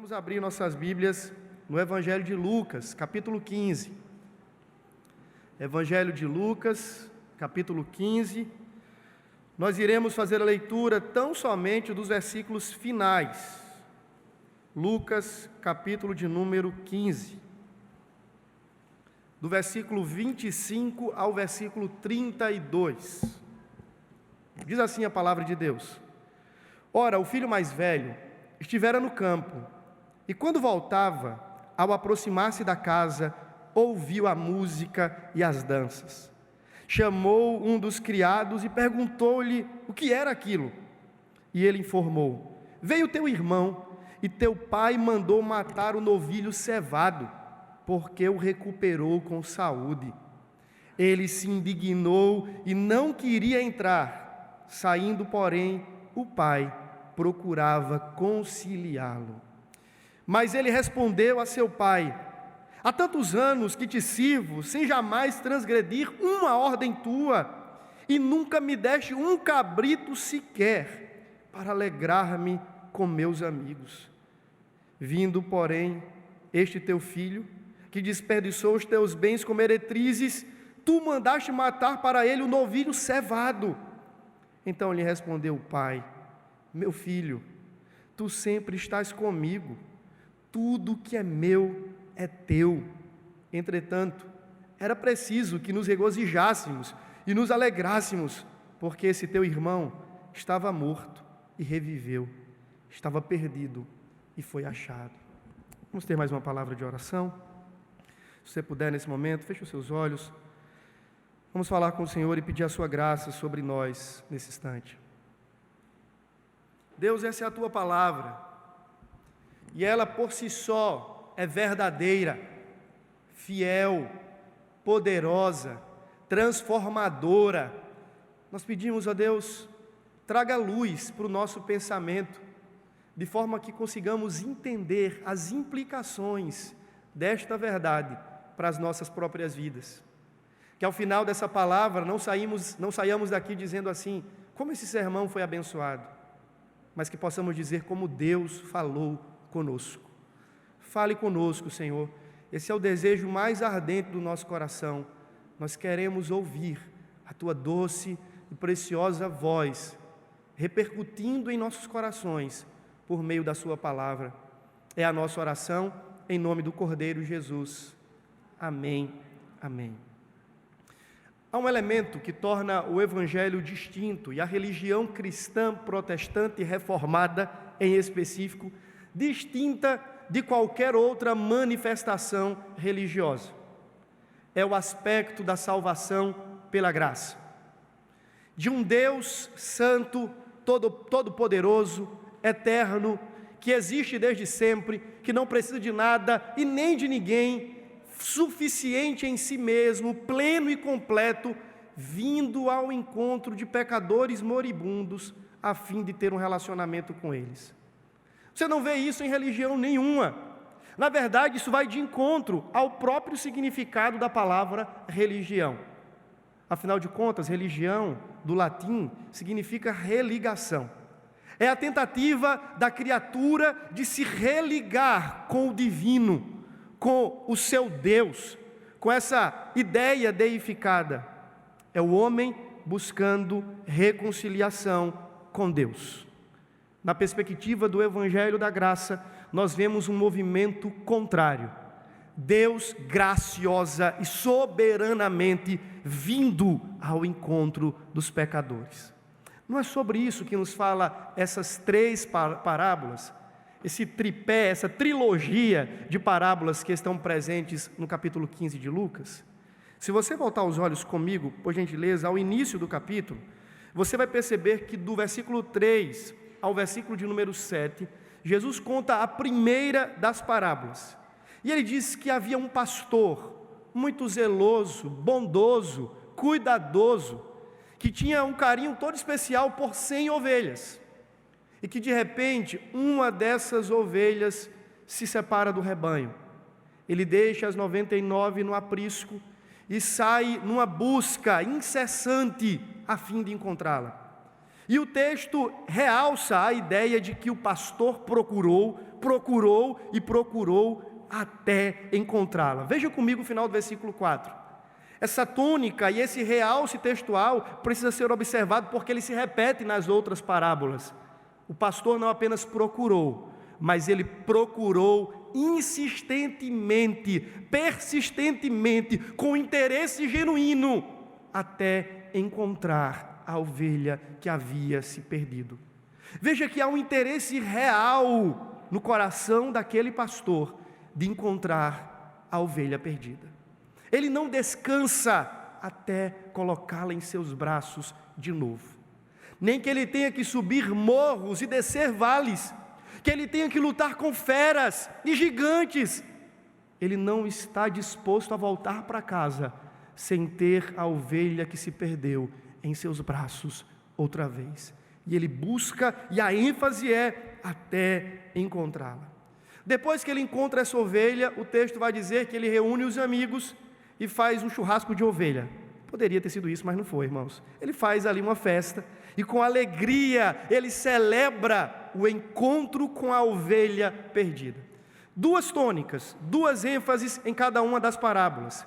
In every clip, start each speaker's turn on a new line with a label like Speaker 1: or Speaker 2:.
Speaker 1: Vamos abrir nossas Bíblias no Evangelho de Lucas, capítulo 15. Evangelho de Lucas, capítulo 15. Nós iremos fazer a leitura tão somente dos versículos finais. Lucas, capítulo de número 15. Do versículo 25 ao versículo 32. Diz assim a palavra de Deus: Ora, o filho mais velho estivera no campo, e quando voltava, ao aproximar-se da casa, ouviu a música e as danças. Chamou um dos criados e perguntou-lhe o que era aquilo. E ele informou: Veio teu irmão, e teu pai mandou matar o novilho cevado, porque o recuperou com saúde. Ele se indignou e não queria entrar. Saindo, porém, o pai procurava conciliá-lo. Mas ele respondeu a seu pai: Há tantos anos que te sirvo, sem jamais transgredir uma ordem tua, e nunca me deste um cabrito sequer, para alegrar-me com meus amigos. Vindo, porém, este teu filho, que desperdiçou os teus bens com meretrizes, tu mandaste matar para ele o novilho cevado. Então lhe respondeu o pai: Meu filho, tu sempre estás comigo, tudo que é meu é teu. Entretanto, era preciso que nos regozijássemos e nos alegrássemos, porque esse teu irmão estava morto e reviveu, estava perdido e foi achado. Vamos ter mais uma palavra de oração? Se você puder nesse momento, feche os seus olhos. Vamos falar com o Senhor e pedir a sua graça sobre nós nesse instante. Deus, essa é a tua palavra, e ela por si só é verdadeira, fiel, poderosa, transformadora. Nós pedimos a Deus, traga luz para o nosso pensamento, de forma que consigamos entender as implicações desta verdade para as nossas próprias vidas. Que ao final dessa palavra não saiamos daqui dizendo assim: como esse sermão foi abençoado, mas que possamos dizer como Deus falou conosco. Fale conosco, Senhor. Esse é o desejo mais ardente do nosso coração. Nós queremos ouvir a tua doce e preciosa voz repercutindo em nossos corações por meio da sua palavra. É a nossa oração em nome do Cordeiro Jesus. Amém. Amém. Há um elemento que torna o Evangelho distinto e a religião cristã, protestante e reformada, em específico, distinta de qualquer outra manifestação religiosa. É o aspecto da salvação pela graça. De um Deus santo, todo-poderoso, eterno, que existe desde sempre, que não precisa de nada e nem de ninguém, suficiente em si mesmo, pleno e completo, vindo ao encontro de pecadores moribundos, a fim de ter um relacionamento com eles. Você não vê isso em religião nenhuma. Na verdade, isso vai de encontro ao próprio significado da palavra religião. Afinal de contas, religião, do latim, significa religação. É a tentativa da criatura de se religar com o divino, com o seu Deus, com essa ideia deificada. É o homem buscando reconciliação com Deus. Na perspectiva do Evangelho da Graça, nós vemos um movimento contrário. Deus graciosa e soberanamente vindo ao encontro dos pecadores. Não é sobre isso que nos fala essas três parábolas, esse tripé, essa trilogia de parábolas que estão presentes no capítulo 15 de Lucas. Se você voltar os olhos comigo, por gentileza, ao início do capítulo, você vai perceber que do versículo 3 ao versículo de número 7, Jesus conta a primeira das parábolas. E ele diz que havia um pastor muito zeloso, bondoso, cuidadoso, que tinha um carinho todo especial por 100 ovelhas. E que de repente, uma dessas ovelhas se separa do rebanho. Ele deixa as 99 no aprisco e sai numa busca incessante a fim de encontrá-la. E o texto realça a ideia de que o pastor procurou e procurou até encontrá-la. Veja comigo o final do versículo 4. Essa tônica e esse realce textual precisa ser observado porque ele se repete nas outras parábolas. O pastor não apenas procurou, mas ele procurou insistentemente, persistentemente, com interesse genuíno, até encontrar a ovelha que havia se perdido. Veja que há um interesse real no coração daquele pastor de encontrar a ovelha perdida. Ele não descansa até colocá-la em seus braços de novo. Nem que ele tenha que subir morros e descer vales, que ele tenha que lutar com feras e gigantes. Ele não está disposto a voltar para casa sem ter a ovelha que se perdeu em seus braços outra vez. E ele busca, e a ênfase é até encontrá-la. Depois que ele encontra essa ovelha, o texto vai dizer que ele reúne os amigos e faz um churrasco de ovelha. Poderia ter sido isso, mas não foi, irmãos. Ele faz ali uma festa e com alegria ele celebra o encontro com a ovelha perdida. Duas tônicas, duas ênfases em cada uma das parábolas.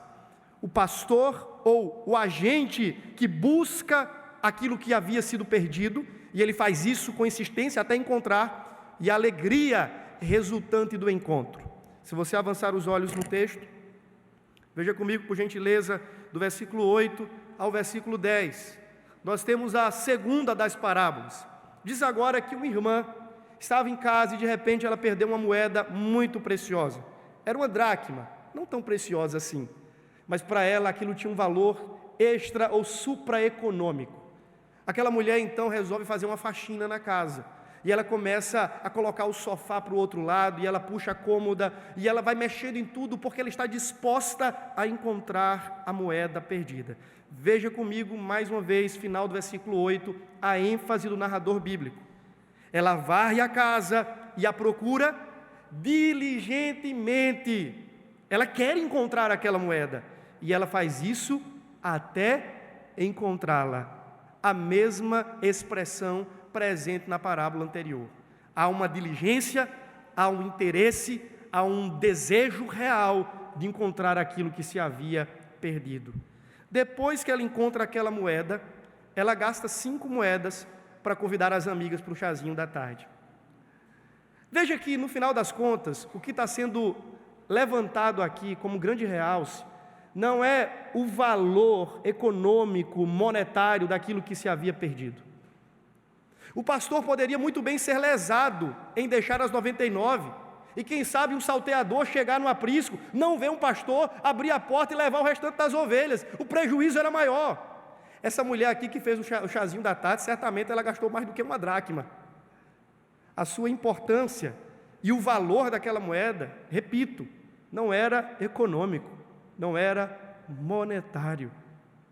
Speaker 1: O pastor ou o agente que busca aquilo que havia sido perdido, e ele faz isso com insistência até encontrar, e a alegria resultante do encontro. Se você avançar os olhos no texto, veja comigo, por gentileza, do versículo 8 ao versículo 10. Nós temos a segunda das parábolas. Diz agora que uma irmã estava em casa e de repente ela perdeu uma moeda muito preciosa. Era uma dracma, não tão preciosa assim, mas para ela aquilo tinha um valor extra ou supraeconômico. Aquela mulher então resolve fazer uma faxina na casa. E ela começa a colocar o sofá para o outro lado, e ela puxa a cômoda, e ela vai mexendo em tudo, porque ela está disposta a encontrar a moeda perdida. Veja comigo, mais uma vez, final do versículo 8, a ênfase do narrador bíblico. Ela varre a casa e a procura diligentemente. Ela quer encontrar aquela moeda, e ela faz isso até encontrá-la. A mesma expressão presente na parábola anterior. Há uma diligência, há um interesse, há um desejo real de encontrar aquilo que se havia perdido. Depois que ela encontra aquela moeda, ela gasta 5 moedas para convidar as amigas para o chazinho da tarde. Veja que no final das contas, o que está sendo levantado aqui como grande realce, não é o valor econômico, monetário daquilo que se havia perdido. O pastor poderia muito bem ser lesado em deixar as 99, e quem sabe um salteador chegar no aprisco, não ver um pastor, abrir a porta e levar o restante das ovelhas. O prejuízo era maior. Essa mulher aqui que fez o chazinho da tarde, certamente ela gastou mais do que uma dracma. A sua importância e o valor daquela moeda, repito, não era econômico, não era monetário,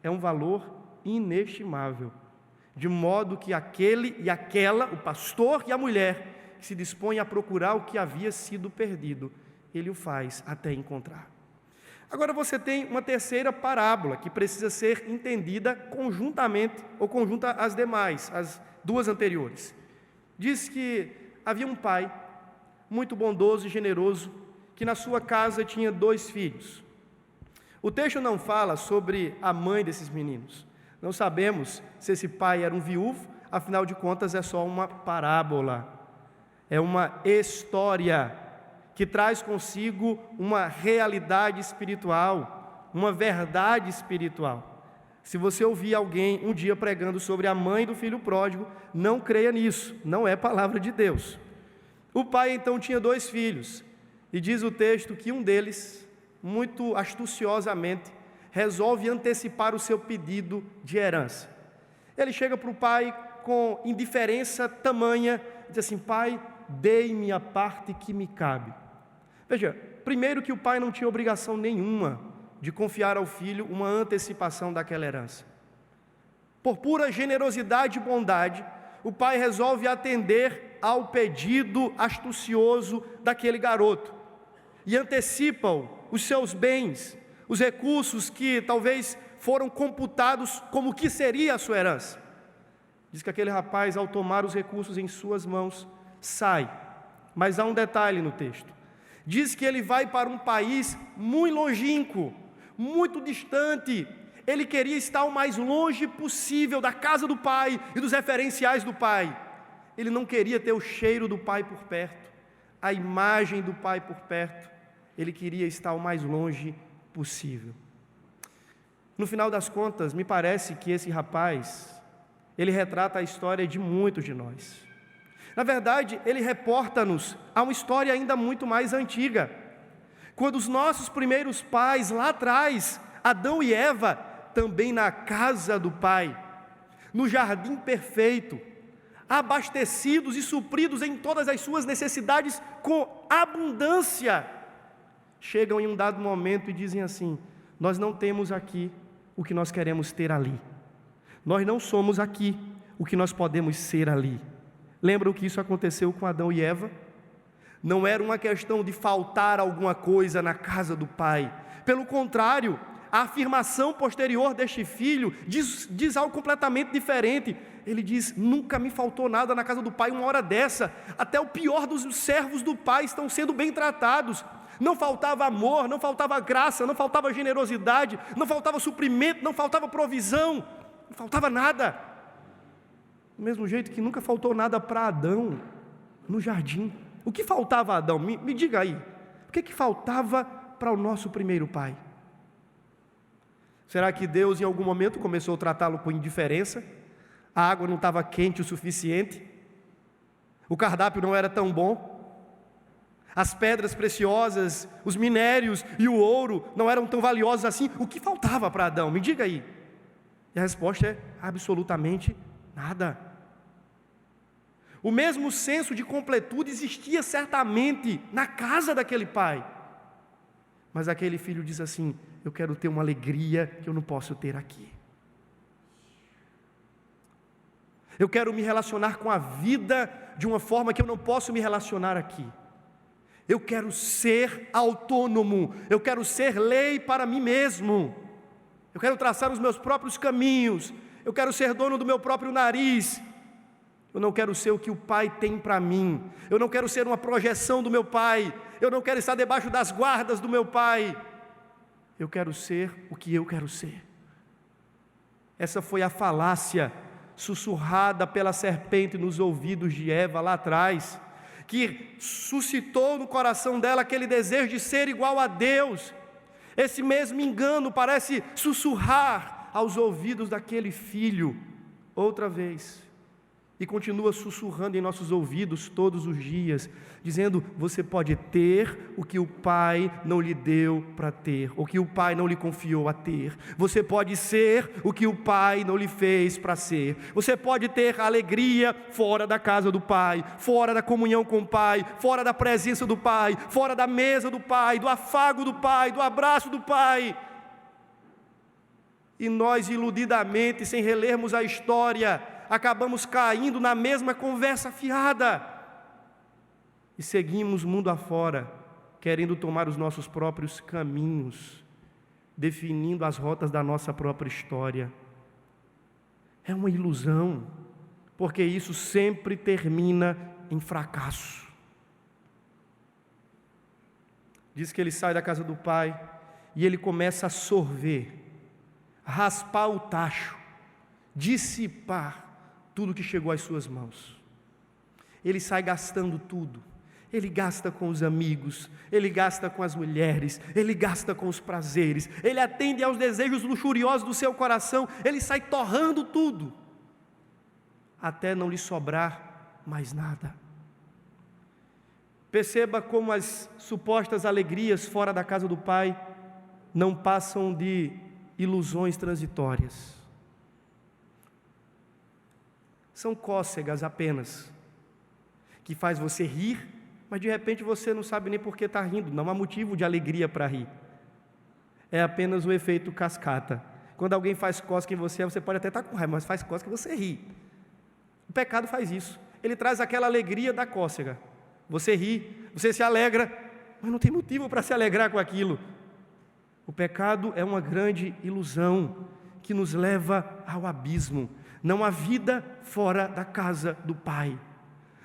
Speaker 1: é um valor inestimável. De modo que aquele e aquela, o pastor e a mulher, que se dispõem a procurar o que havia sido perdido, ele o faz até encontrar. Agora você tem uma terceira parábola que precisa ser entendida conjuntamente ou conjunta às demais, as duas anteriores. Diz que havia um pai muito bondoso e generoso que na sua casa tinha 2 filhos. O texto não fala sobre a mãe desses meninos. Não sabemos se esse pai era um viúvo, afinal de contas é só uma parábola. É uma história que traz consigo uma realidade espiritual, uma verdade espiritual. Se você ouvir alguém um dia pregando sobre a mãe do filho pródigo, não creia nisso, não é palavra de Deus. O pai então tinha 2 filhos, e diz o texto que um deles, muito astuciosamente, resolve antecipar o seu pedido de herança. Ele chega para o pai com indiferença tamanha, diz assim: pai, dei-me a parte que me cabe. Veja, primeiro que o pai não tinha obrigação nenhuma de confiar ao filho uma antecipação daquela herança. Por pura generosidade e bondade, o pai resolve atender ao pedido astucioso daquele garoto e antecipa-o os seus bens, os recursos que talvez foram computados como que seria a sua herança. Diz que aquele rapaz, ao tomar os recursos em suas mãos, sai. Mas há um detalhe no texto. Diz que ele vai para um país muito longínquo, muito distante. Ele queria estar o mais longe possível da casa do pai e dos referenciais do pai. Ele não queria ter o cheiro do pai por perto, a imagem do pai por perto. Ele queria estar o mais longe possível. No final das contas, me parece que esse rapaz, ele retrata a história de muitos de nós. Na verdade, ele reporta-nos a uma história ainda muito mais antiga. Quando os nossos primeiros pais, lá atrás, Adão e Eva, também na casa do Pai, no jardim perfeito, abastecidos e supridos em todas as suas necessidades com abundância, chegam em um dado momento e dizem assim: nós não temos aqui o que nós queremos ter ali. Nós não somos aqui o que nós podemos ser ali. Lembram que isso aconteceu com Adão e Eva? Não era uma questão de faltar alguma coisa na casa do pai. Pelo contrário, a afirmação posterior deste filho diz algo completamente diferente. Ele diz: nunca me faltou nada na casa do pai uma hora dessa. Até o pior dos servos do pai estão sendo bem tratados. Não faltava amor, não faltava graça, não faltava generosidade, não faltava suprimento, não faltava provisão, não faltava nada. Do mesmo jeito que nunca faltou nada para Adão no jardim. O que faltava a Adão? Me diga aí. O que faltava para o nosso primeiro pai? Será que Deus em algum momento começou a tratá-lo com indiferença? A água não estava quente o suficiente? O cardápio não era tão bom? As pedras preciosas, os minérios e o ouro não eram tão valiosos assim? O que faltava para Adão? Me diga aí. E a resposta é absolutamente nada. O mesmo senso de completude existia certamente na casa daquele pai. Mas aquele filho diz assim: eu quero ter uma alegria que eu não posso ter aqui. Eu quero me relacionar com a vida de uma forma que eu não posso me relacionar aqui. Eu quero ser autônomo, eu quero ser lei para mim mesmo. Eu quero traçar os meus próprios caminhos, eu quero ser dono do meu próprio nariz. Eu não quero ser o que o pai tem para mim. Eu não quero ser uma projeção do meu pai. Eu não quero estar debaixo das guardas do meu pai. Eu quero ser o que eu quero ser. Essa foi a falácia sussurrada pela serpente nos ouvidos de Eva lá atrás, que suscitou no coração dela aquele desejo de ser igual a Deus. Esse mesmo engano parece sussurrar aos ouvidos daquele filho outra vez. E continua sussurrando em nossos ouvidos todos os dias, dizendo: você pode ter o que o pai não lhe deu para ter, o que o pai não lhe confiou a ter. Você pode ser o que o pai não lhe fez para ser. Você pode ter alegria fora da casa do pai, fora da comunhão com o pai, fora da presença do pai, fora da mesa do pai, do afago do pai, do abraço do pai. E nós, iludidamente, sem relermos a história, acabamos caindo na mesma conversa fiada e seguimos mundo afora, querendo tomar os nossos próprios caminhos, definindo as rotas da nossa própria história. É uma ilusão, porque isso sempre termina em fracasso. Diz que ele sai da casa do pai e ele começa a sorver, raspar o tacho, dissipar tudo que chegou às suas mãos. Ele sai gastando tudo. Ele gasta com os amigos, ele gasta com as mulheres, ele gasta com os prazeres, ele atende aos desejos luxuriosos do seu coração, ele sai torrando tudo, até não lhe sobrar mais nada. Perceba como as supostas alegrias fora da casa do pai não passam de ilusões transitórias. São cócegas apenas, que faz você rir, mas de repente você não sabe nem por que está rindo, não há motivo de alegria para rir. É apenas o efeito cascata. Quando alguém faz cócega em você, você pode até estar com raiva, mas faz cócega e você ri. O pecado faz isso, ele traz aquela alegria da cócega. Você ri, você se alegra, mas não tem motivo para se alegrar com aquilo. O pecado é uma grande ilusão que nos leva ao abismo. Não há vida fora da casa do Pai.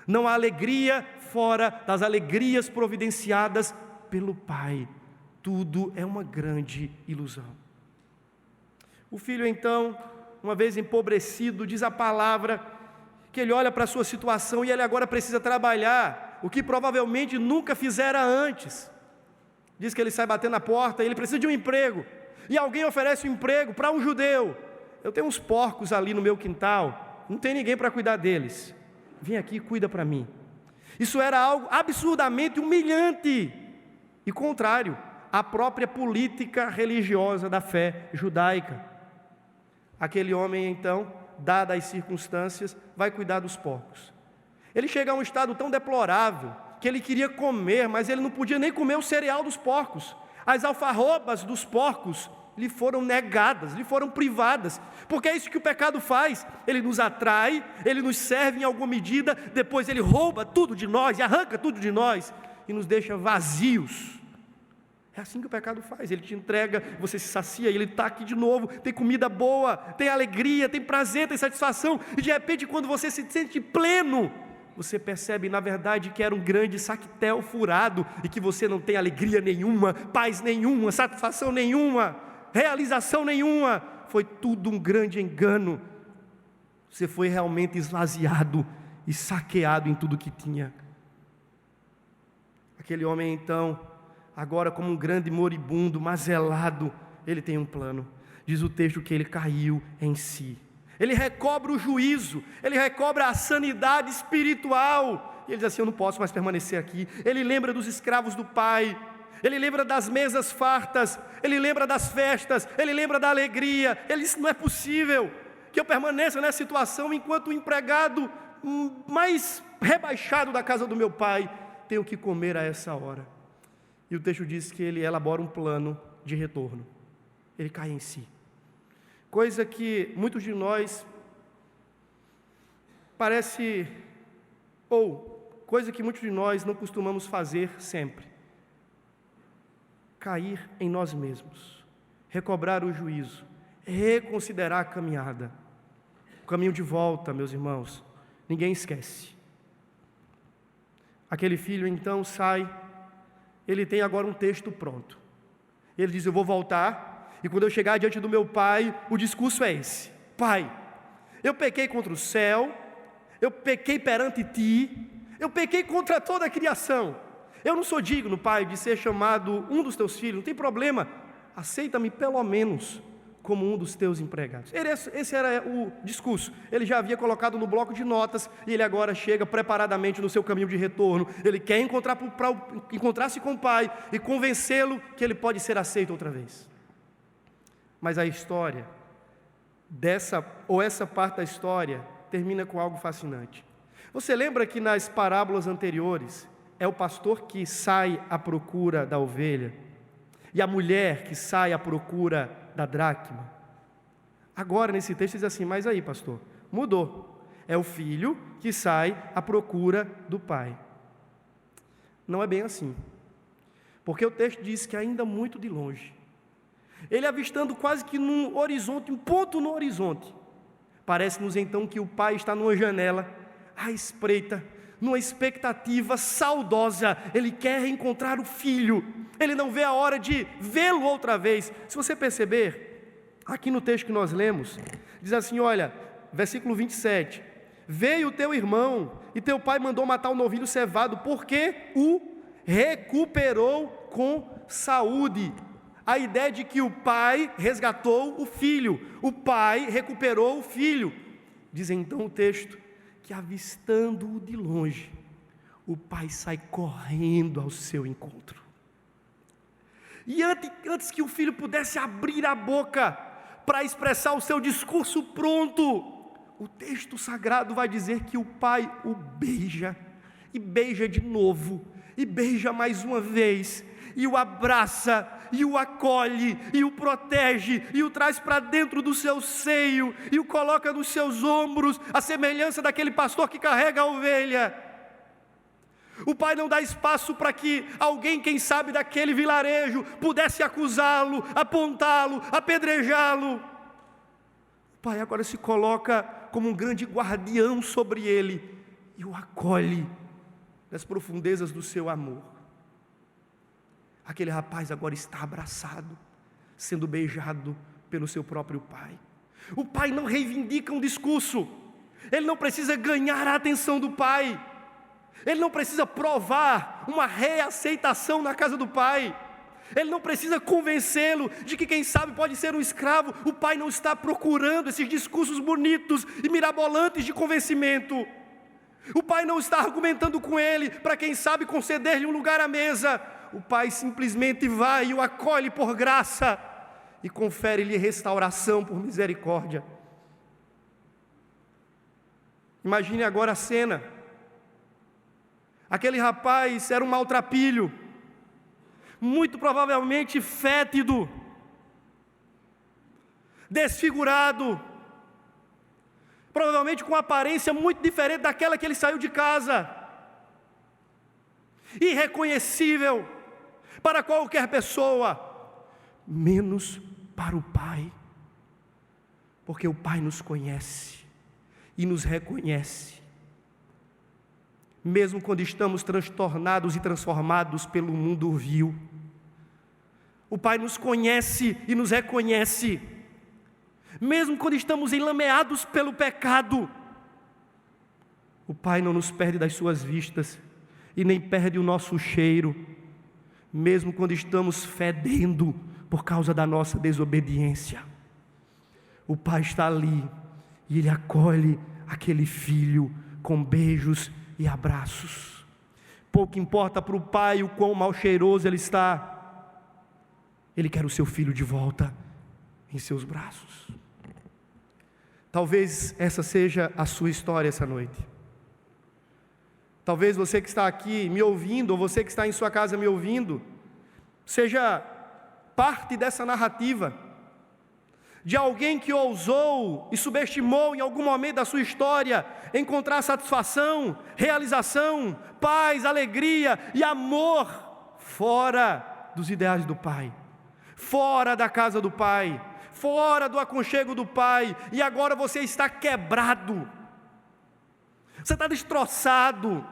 Speaker 1: Não há alegria fora das alegrias providenciadas pelo Pai. Tudo é uma grande ilusão. O filho então, uma vez empobrecido, diz a palavra que ele olha para a sua situação e ele agora precisa trabalhar, o que provavelmente nunca fizera antes. Diz que ele sai batendo na porta e ele precisa de um emprego. E alguém oferece um emprego para um judeu. Eu tenho uns porcos ali no meu quintal, não tem ninguém para cuidar deles. Vem aqui e cuida para mim. Isso era algo absurdamente humilhante e contrário à própria política religiosa da fé judaica. Aquele homem então, dadas as circunstâncias, vai cuidar dos porcos. Ele chega a um estado tão deplorável que ele queria comer, mas ele não podia nem comer o cereal dos porcos. As alfarrobas dos porcos lhe foram negadas, lhe foram privadas, porque é isso que o pecado faz. Ele nos atrai, ele nos serve em alguma medida, depois ele rouba tudo de nós e arranca tudo de nós e nos deixa vazios. É assim que o pecado faz, ele te entrega, você se sacia, ele está aqui de novo, tem comida boa, tem alegria, tem prazer, tem satisfação, e de repente quando você se sente pleno, você percebe na verdade que era um grande saquetel furado, e que você não tem alegria nenhuma, paz nenhuma, satisfação nenhuma, realização nenhuma, foi tudo um grande engano. Você foi realmente esvaziado e saqueado em tudo que tinha. Aquele homem então, agora como um grande moribundo, mazelado, ele tem um plano. Diz o texto que ele caiu em si. Ele recobra o juízo, ele recobra a sanidade espiritual. E ele diz assim: eu não posso mais permanecer aqui. Ele lembra dos escravos do pai, ele lembra das mesas fartas, ele lembra das festas, ele lembra da alegria. Ele diz: não é possível que eu permaneça nessa situação enquanto o empregado mais rebaixado da casa do meu pai tem o que comer a essa hora. E o texto diz que ele elabora um plano de retorno. Ele cai em si. Coisa que muitos de nós parece, ou coisa que muitos de nós não costumamos fazer sempre. Cair em nós mesmos, recobrar o juízo, reconsiderar a caminhada. O caminho de volta, meus irmãos, ninguém esquece. Aquele filho então sai, ele tem agora um texto pronto. Ele diz: eu vou voltar, e quando eu chegar diante do meu pai, o discurso é esse: Pai, eu pequei contra o céu, eu pequei perante ti, eu pequei contra toda a criação. Eu não sou digno, pai, de ser chamado um dos teus filhos, não tem problema, aceita-me pelo menos como um dos teus empregados. Esse era o discurso. Ele já havia colocado no bloco de notas, e ele agora chega preparadamente no seu caminho de retorno. Ele quer encontrar-se com o pai e convencê-lo que ele pode ser aceito outra vez. Mas a história, essa parte da história, termina com algo fascinante. Você lembra que nas parábolas anteriores, é o pastor que sai à procura da ovelha, e a mulher que sai à procura da dracma? Agora nesse texto diz assim: mas aí, pastor, mudou. É o filho que sai à procura do pai. Não é bem assim, porque o texto diz que ainda muito de longe, ele avistando quase que num horizonte, um ponto no horizonte, parece-nos então que o pai está numa janela, à espreita, numa expectativa saudosa. Ele quer reencontrar o filho, ele não vê a hora de vê-lo outra vez. Se você perceber, aqui no texto que nós lemos, diz assim, olha, versículo 27, veio o teu irmão, e teu pai mandou matar o novilho cevado, porque o recuperou com saúde. A ideia de que o pai resgatou o filho, o pai recuperou o filho. Diz então o texto que, avistando-o de longe, o pai sai correndo ao seu encontro. E antes que o filho pudesse abrir a boca para expressar o seu discurso pronto, o texto sagrado vai dizer que o pai o beija, e beija de novo, e beija mais uma vez, e o abraça, e o acolhe, e o protege, e o traz para dentro do seu seio, e o coloca nos seus ombros, a semelhança daquele pastor que carrega a ovelha. O pai não dá espaço para que alguém, quem sabe daquele vilarejo, pudesse acusá-lo, apontá-lo, apedrejá-lo. O pai agora se coloca como um grande guardião sobre ele e o acolhe nas profundezas do seu amor. Aquele rapaz agora está abraçado, sendo beijado pelo seu próprio pai. O pai não reivindica um discurso, ele não precisa ganhar a atenção do pai, ele não precisa provar uma reaceitação na casa do pai, ele não precisa convencê-lo de que quem sabe pode ser um escravo. O pai não está procurando esses discursos bonitos e mirabolantes de convencimento. O pai não está argumentando com ele para quem sabe conceder-lhe um lugar à mesa. O pai simplesmente vai e o acolhe por graça e confere-lhe restauração por misericórdia. Imagine agora a cena. Aquele rapaz era um maltrapilho, muito provavelmente fétido, desfigurado, provavelmente com uma aparência muito diferente daquela que ele saiu de casa, irreconhecível para qualquer pessoa, menos para o pai, porque o pai nos conhece e nos reconhece, mesmo quando estamos transtornados e transformados pelo mundo vil. O pai nos conhece e nos reconhece, mesmo quando estamos enlameados pelo pecado. O pai não nos perde das suas vistas e nem perde o nosso cheiro, mesmo quando estamos fedendo por causa da nossa desobediência. O pai está ali e ele acolhe aquele filho com beijos e abraços. Pouco importa para o pai o quão mal cheiroso ele está, ele quer o seu filho de volta em seus braços. Talvez essa seja a sua história essa noite. Talvez você que está aqui me ouvindo, ou você que está em sua casa me ouvindo, seja parte dessa narrativa, de alguém que ousou e subestimou em algum momento da sua história encontrar satisfação, realização, paz, alegria e amor fora dos ideais do pai, fora da casa do pai, fora do aconchego do pai, e agora você está quebrado, você está destroçado,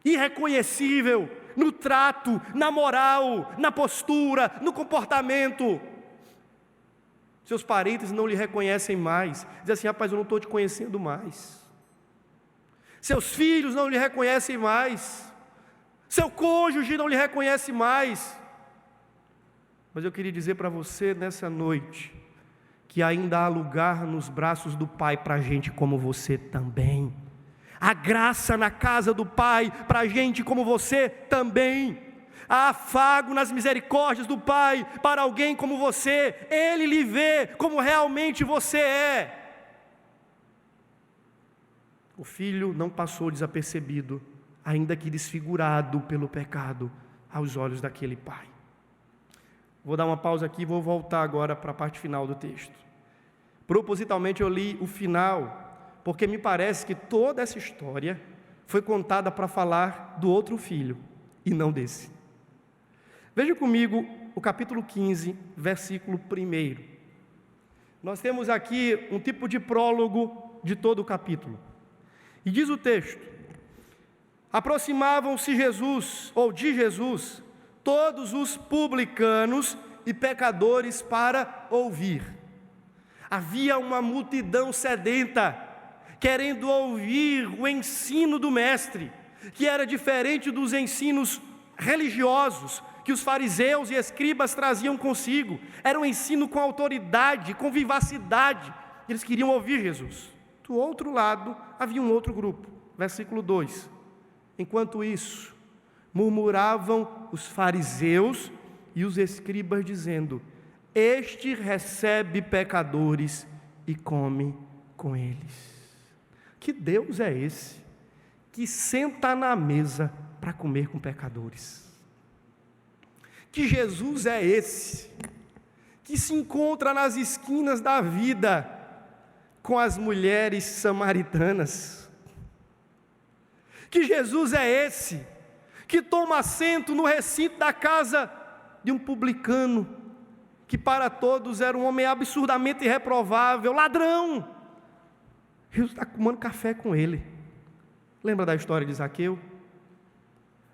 Speaker 1: irreconhecível no trato, na moral, na postura, no comportamento. Seus parentes não lhe reconhecem mais, dizem assim: rapaz, eu não estou te conhecendo mais. Seus filhos não lhe reconhecem mais, seu cônjuge não lhe reconhece mais. Mas eu queria dizer para você nessa noite, que ainda há lugar nos braços do Pai para gente como você também. Há graça na casa do Pai para gente como você também. Há afago nas misericórdias do Pai para alguém como você. Ele lhe vê como realmente você é. O filho não passou desapercebido, ainda que desfigurado pelo pecado, aos olhos daquele pai. Vou dar uma pausa aqui e vou voltar agora para a parte final do texto. Propositalmente eu li o final, porque me parece que toda essa história foi contada para falar do outro filho, e não desse. Veja comigo o capítulo 15, versículo 1. Nós temos aqui um tipo de prólogo de todo o capítulo. E diz o texto: aproximavam-se de Jesus, todos os publicanos e pecadores para ouvir. Havia uma multidão sedenta, querendo ouvir o ensino do mestre, que era diferente dos ensinos religiosos que os fariseus e escribas traziam consigo. Era um ensino com autoridade, com vivacidade. Eles queriam ouvir Jesus. Do outro lado, havia um outro grupo. Versículo 2. Enquanto isso, murmuravam os fariseus e os escribas, dizendo: este recebe pecadores e come com eles. Que Deus é esse que senta na mesa para comer com pecadores? Que Jesus é esse que se encontra nas esquinas da vida com as mulheres samaritanas? Que Jesus é esse que toma assento no recinto da casa de um publicano que para todos era um homem absurdamente reprovável, ladrão. Jesus está tomando café com ele. Lembra da história de Zaqueu?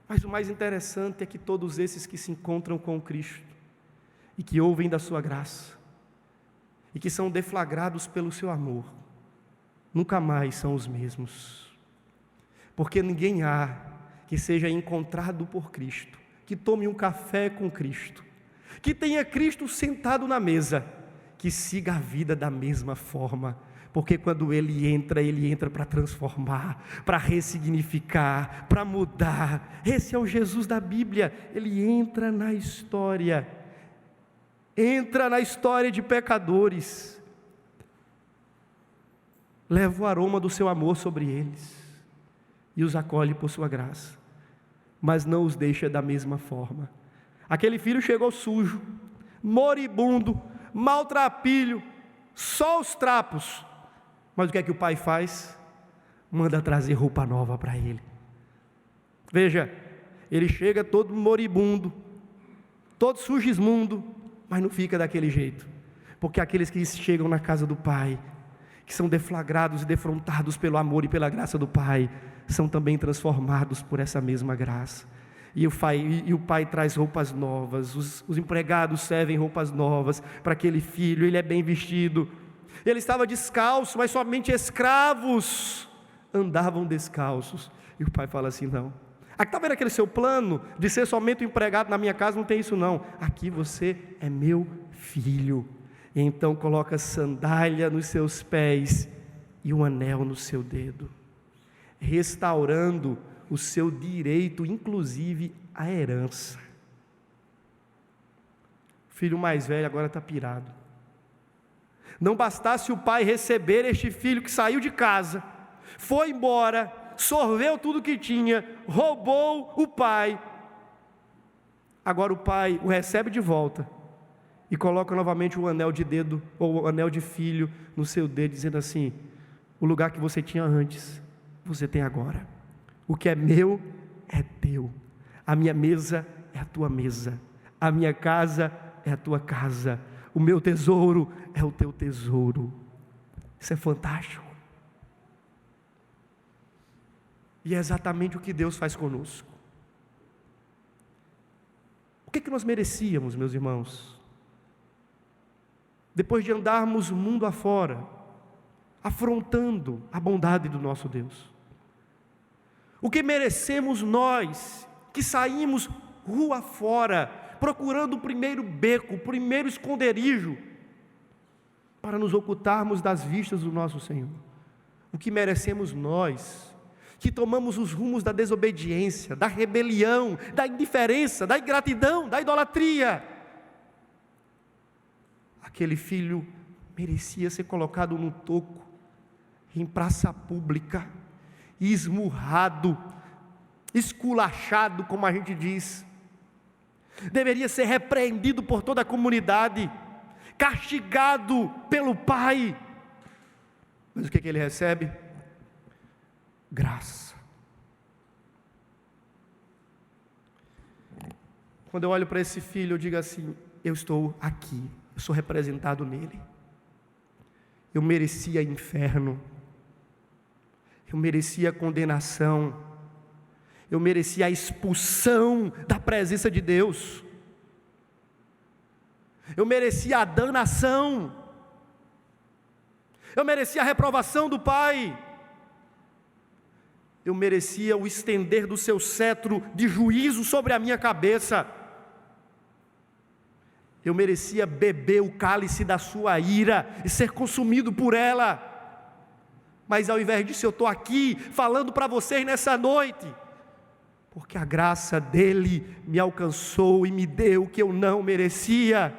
Speaker 1: Mas o mais interessante é que todos esses que se encontram com Cristo e que ouvem da sua graça e que são deflagrados pelo seu amor, nunca mais são os mesmos. Porque ninguém há que seja encontrado por Cristo, que tome um café com Cristo, que tenha Cristo sentado na mesa, que siga a vida da mesma forma. Porque quando Ele entra para transformar, para ressignificar, para mudar. Esse é o Jesus da Bíblia. Ele entra na história de pecadores, leva o aroma do seu amor sobre eles e os acolhe por sua graça, mas não os deixa da mesma forma. Aquele filho chegou sujo, moribundo, maltrapilho, só os trapos. Mas o que é que o pai faz? Manda trazer roupa nova para ele. Veja, ele chega todo moribundo, todo sujismundo, mas não fica daquele jeito. Porque aqueles que chegam na casa do pai, que são deflagrados e defrontados pelo amor e pela graça do pai, são também transformados por essa mesma graça. E o pai traz roupas novas, os empregados servem roupas novas para aquele filho, ele é bem vestido. Ele estava descalço, mas somente escravos andavam descalços. E o pai fala assim: não, aqui está vendo aquele seu plano de ser somente um empregado na minha casa? Não tem isso não, aqui você é meu filho. E então coloca sandália nos seus pés e um anel no seu dedo, restaurando o seu direito, inclusive a herança. O filho mais velho agora está pirado. Não bastasse o pai receber este filho que saiu de casa, foi embora, sorveu tudo que tinha, roubou o pai. Agora o pai o recebe de volta e coloca novamente o anel de dedo, ou o anel de filho no seu dedo, dizendo assim: o lugar que você tinha antes, você tem agora. O que é meu é teu. A minha mesa é a tua mesa. A minha casa é a tua casa. O meu tesouro é o teu tesouro. Isso é fantástico. E é exatamente o que Deus faz conosco. O que nós merecíamos, meus irmãos? Depois de andarmos o mundo afora, afrontando a bondade do nosso Deus. O que merecemos nós, que saímos rua fora, procurando o primeiro beco, o primeiro esconderijo, para nos ocultarmos das vistas do nosso Senhor? O que merecemos nós, que tomamos os rumos da desobediência, da rebelião, da indiferença, da ingratidão, da idolatria? Aquele filho merecia ser colocado no toco, em praça pública, esmurrado, esculachado, como a gente diz. Deveria ser repreendido por toda a comunidade, castigado pelo pai. Mas o que ele recebe? Graça. Quando eu olho para esse filho, eu digo assim: eu estou aqui, eu sou representado nele. Eu merecia inferno, eu merecia condenação, eu merecia a expulsão da presença de Deus, eu merecia a danação, eu merecia a reprovação do Pai, eu merecia o estender do seu cetro de juízo sobre a minha cabeça, eu merecia beber o cálice da sua ira e ser consumido por ela. Mas ao invés disso, eu estou aqui falando para vocês nessa noite, porque a graça dele me alcançou e me deu o que eu não merecia.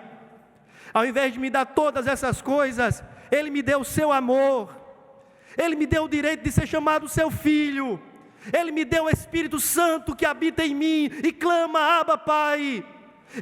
Speaker 1: Ao invés de me dar todas essas coisas, ele me deu o seu amor, ele me deu o direito de ser chamado seu filho, ele me deu o Espírito Santo que habita em mim e clama: Abba, Pai.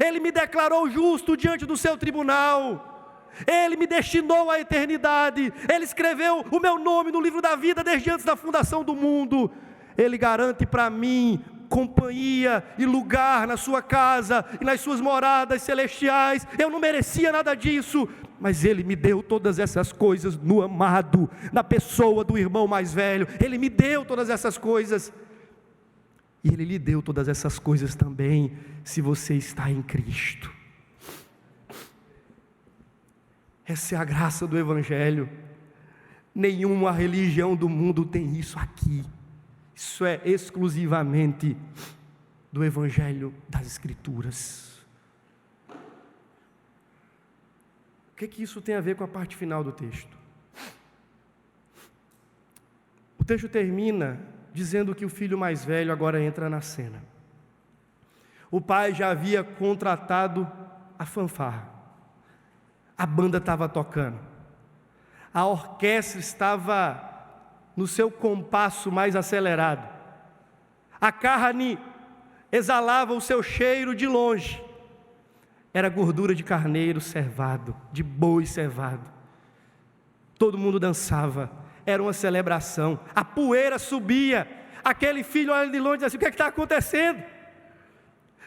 Speaker 1: Ele me declarou justo diante do seu tribunal, ele me destinou à eternidade, ele escreveu o meu nome no livro da vida desde antes da fundação do mundo. Ele garante para mim companhia e lugar na sua casa e nas suas moradas celestiais. Eu não merecia nada disso, mas Ele me deu todas essas coisas no amado, na pessoa do irmão mais velho. Ele me deu todas essas coisas, e Ele lhe deu todas essas coisas também, se você está em Cristo. Essa é a graça do Evangelho. Nenhuma religião do mundo tem isso aqui. Isso é exclusivamente do Evangelho das Escrituras. O que isso tem a ver com a parte final do texto? O texto termina dizendo que o filho mais velho agora entra na cena. O pai já havia contratado a fanfarra. A banda estava tocando. A orquestra estava no seu compasso mais acelerado. A carne exalava o seu cheiro de longe. Era gordura de carneiro cevado, de boi cevado. Todo mundo dançava, era uma celebração. A poeira subia. Aquele filho olha de longe e diz assim: o que é que está acontecendo?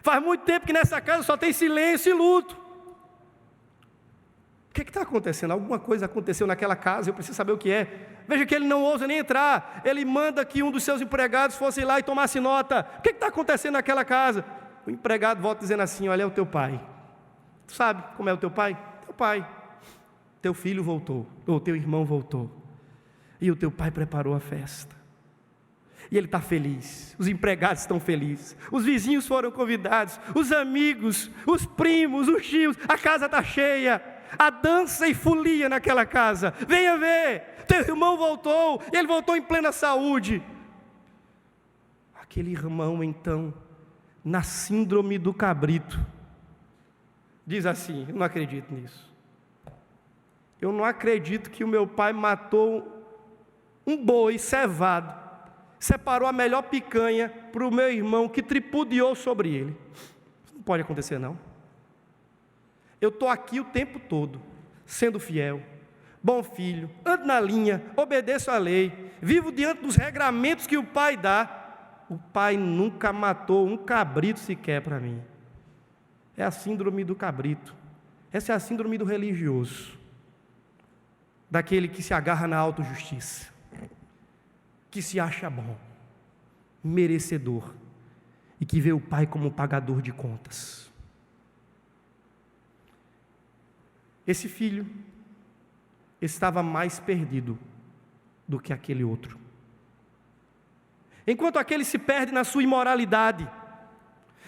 Speaker 1: Faz muito tempo que nessa casa só tem silêncio e luto. O que está acontecendo? Alguma coisa aconteceu naquela casa, eu preciso saber o que é. Veja que ele não ousa nem entrar. Ele manda que um dos seus empregados fosse lá e tomasse nota. O que está acontecendo naquela casa? O empregado volta dizendo assim: olha, é o teu pai. Tu sabe como é o teu pai? Teu pai. Teu filho voltou, ou teu irmão voltou. E o teu pai preparou a festa. E ele está feliz, os empregados estão felizes, os vizinhos foram convidados, os amigos, os primos, os tios, a casa está cheia. A dança e folia naquela casa. Venha ver, teu irmão voltou, e ele voltou em plena saúde. Aquele irmão então, na síndrome do cabrito, diz assim: eu não acredito nisso. Eu não acredito que o meu pai matou um boi cevado, separou a melhor picanha para o meu irmão que tripudiou sobre ele. Isso não pode acontecer não. Eu estou aqui o tempo todo, sendo fiel, bom filho, ando na linha, obedeço à lei, vivo diante dos regramentos que o pai dá. O pai nunca matou um cabrito sequer para mim. É a síndrome do cabrito. Essa é a síndrome do religioso, daquele que se agarra na autojustiça, que se acha bom, merecedor, e que vê o pai como pagador de contas. Esse filho estava mais perdido do que aquele outro. Enquanto aquele se perde na sua imoralidade,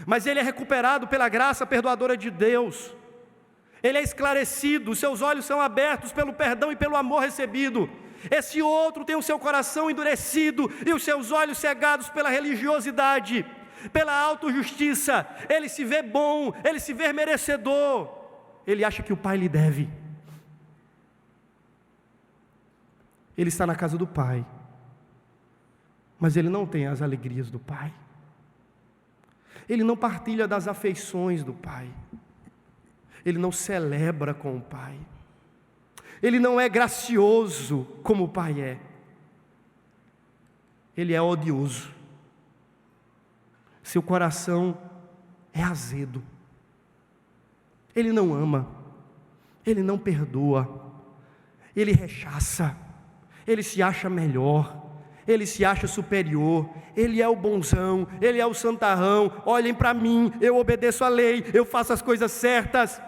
Speaker 1: mas ele é recuperado pela graça perdoadora de Deus. Ele é esclarecido, os seus olhos são abertos pelo perdão e pelo amor recebido. Esse outro tem o seu coração endurecido e os seus olhos cegados pela religiosidade, pela autojustiça. Ele se vê bom, ele se vê merecedor. Ele acha que o pai lhe deve. Ele está na casa do pai, mas ele não tem as alegrias do pai. Ele não partilha das afeições do pai. Ele não celebra com o pai. Ele não é gracioso como o pai é. Ele é odioso. Seu coração é azedo. Ele não ama, ele não perdoa, ele rechaça, ele se acha melhor, ele se acha superior, ele é o bonzão, ele é o santarrão. Olhem para mim, eu obedeço à lei, eu faço as coisas certas.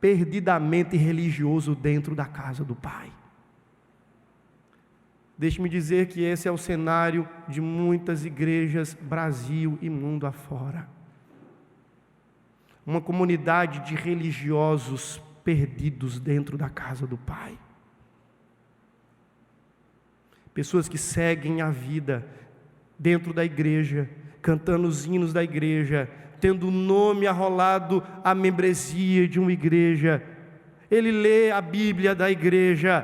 Speaker 1: Perdidamente religioso dentro da casa do pai. Deixe-me dizer que esse é o cenário de muitas igrejas, Brasil e mundo afora. Uma comunidade de religiosos perdidos dentro da casa do pai. Pessoas que seguem a vida dentro da igreja, cantando os hinos da igreja, tendo o nome arrolado à membresia de uma igreja. Ele lê a Bíblia da igreja,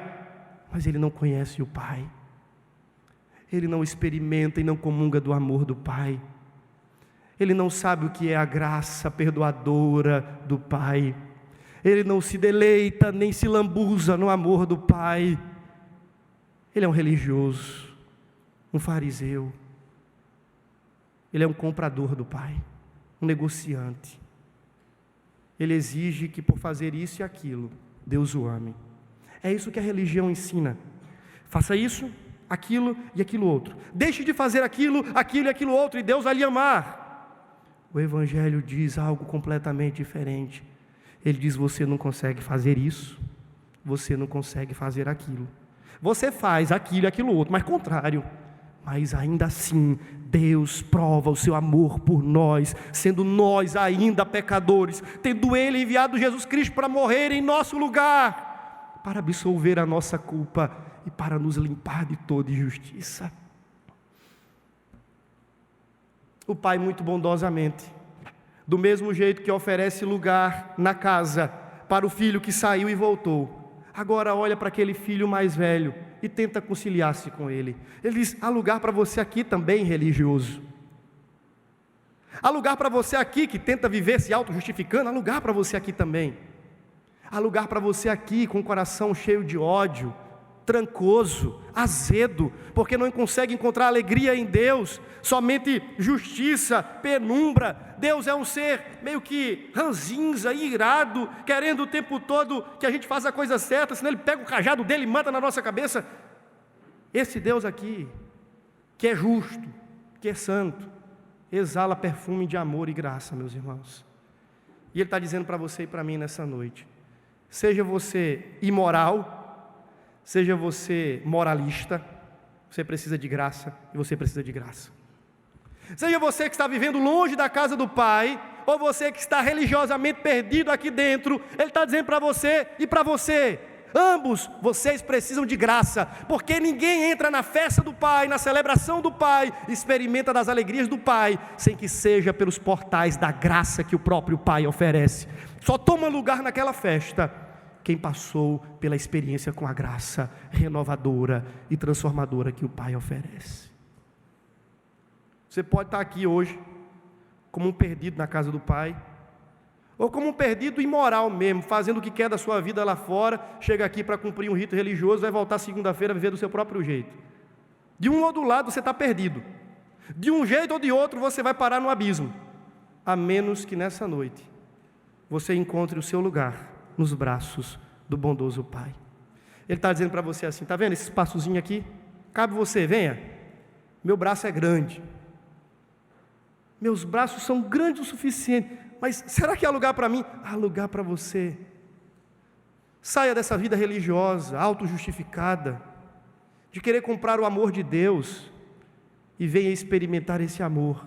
Speaker 1: mas ele não conhece o pai. Ele não experimenta e não comunga do amor do pai. Ele não sabe o que é a graça perdoadora do pai. Ele não se deleita nem se lambuza no amor do pai. Ele é um religioso, um fariseu. Ele é um comprador do Pai, um negociante. Ele exige que por fazer isso e aquilo, Deus o ame. É isso que a religião ensina. Faça isso, aquilo e aquilo outro. Deixe de fazer aquilo e aquilo outro, e Deus vai lhe amar. O Evangelho diz algo completamente diferente. Ele diz: você não consegue fazer isso, você não consegue fazer aquilo. Você faz aquilo e aquilo outro, mas contrário. Mas ainda assim, Deus prova o seu amor por nós, sendo nós ainda pecadores, tendo Ele enviado Jesus Cristo para morrer em nosso lugar, para absolver a nossa culpa e para nos limpar de toda injustiça. O Pai, muito bondosamente, do mesmo jeito que oferece lugar na casa para o filho que saiu e voltou, agora olha para aquele filho mais velho e tenta conciliar-se com ele. Ele diz: há lugar para você aqui também, religioso. Há lugar para você aqui que tenta viver se auto-justificando. Há lugar para você aqui também. Há lugar para você aqui com o coração cheio de ódio, trancoso, azedo, porque não consegue encontrar alegria em Deus, somente justiça, penumbra. Deus é um ser meio que ranzinza, irado, querendo o tempo todo que a gente faça a coisa certa, senão Ele pega o cajado dele e manda na nossa cabeça. Esse Deus aqui, que é justo, que é santo, exala perfume de amor e graça, meus irmãos. E Ele está dizendo para você e para mim nessa noite: seja você imoral, seja você moralista, você precisa de graça, e você precisa de graça. Seja você que está vivendo longe da casa do Pai, ou você que está religiosamente perdido aqui dentro, Ele está dizendo para você e para você: ambos vocês precisam de graça, porque ninguém entra na festa do Pai, na celebração do Pai, experimenta das alegrias do Pai, sem que seja pelos portais da graça que o próprio Pai oferece. Só toma lugar naquela festa quem passou pela experiência com a graça renovadora e transformadora que o Pai oferece. Você pode estar aqui hoje como um perdido na casa do Pai, ou como um perdido imoral mesmo, fazendo o que quer da sua vida lá fora, chega aqui para cumprir um rito religioso, vai voltar segunda-feira a viver do seu próprio jeito. De um ou do lado você está perdido, de um jeito ou de outro você vai parar no abismo, a menos que nessa noite você encontre o seu lugar nos braços do bondoso Pai. Ele está dizendo para você assim: está vendo esse espaçozinho aqui? Cabe você, venha. Meu braço é grande, meus braços são grandes o suficiente, mas será que há lugar para mim? Há lugar para você. Saia dessa vida religiosa, auto-justificada, de querer comprar o amor de Deus, e venha experimentar esse amor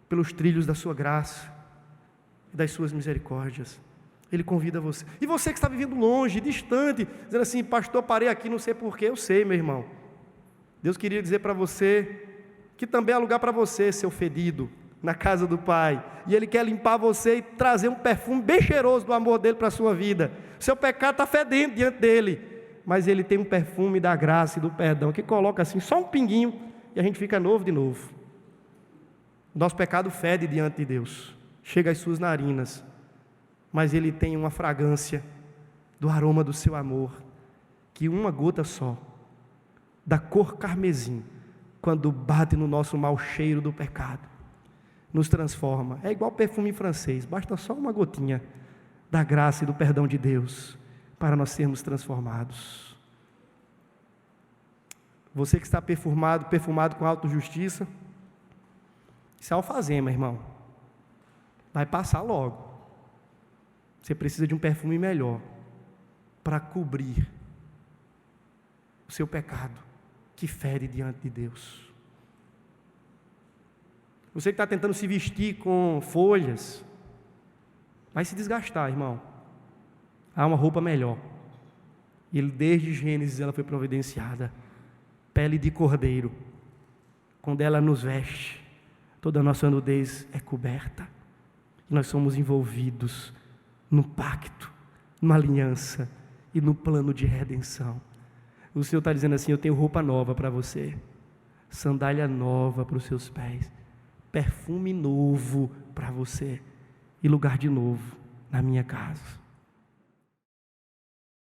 Speaker 1: pelos trilhos da sua graça e das suas misericórdias. Ele convida você. E você que está vivendo longe, distante, dizendo assim: pastor, parei aqui, não sei porquê. Eu sei, meu irmão. Deus queria dizer para você que também há lugar para você, seu fedido, na casa do Pai. E Ele quer limpar você e trazer um perfume bem cheiroso do amor dEle para a sua vida. Seu pecado está fedendo diante dEle, mas Ele tem um perfume da graça e do perdão, que coloca assim, só um pinguinho, e a gente fica novo de novo. Nosso pecado fede diante de Deus, chega às suas narinas, mas Ele tem uma fragrância do aroma do seu amor, que uma gota só, da cor carmesim, quando bate no nosso mau cheiro do pecado, nos transforma. É igual perfume francês, basta só uma gotinha da graça e do perdão de Deus para nós sermos transformados. Você que está perfumado com autojustiça, isso é alfazema, irmão. Vai passar logo. Você precisa de um perfume melhor para cobrir o seu pecado que fere diante de Deus. Você que está tentando se vestir com folhas, vai se desgastar, irmão. Há uma roupa melhor. E desde Gênesis ela foi providenciada. Pele de cordeiro. Quando ela nos veste, toda a nossa nudez é coberta. E nós somos envolvidos no pacto, numa aliança e no plano de redenção. O Senhor está dizendo assim: eu tenho roupa nova para você, sandália nova para os seus pés, perfume novo para você e lugar de novo na minha casa.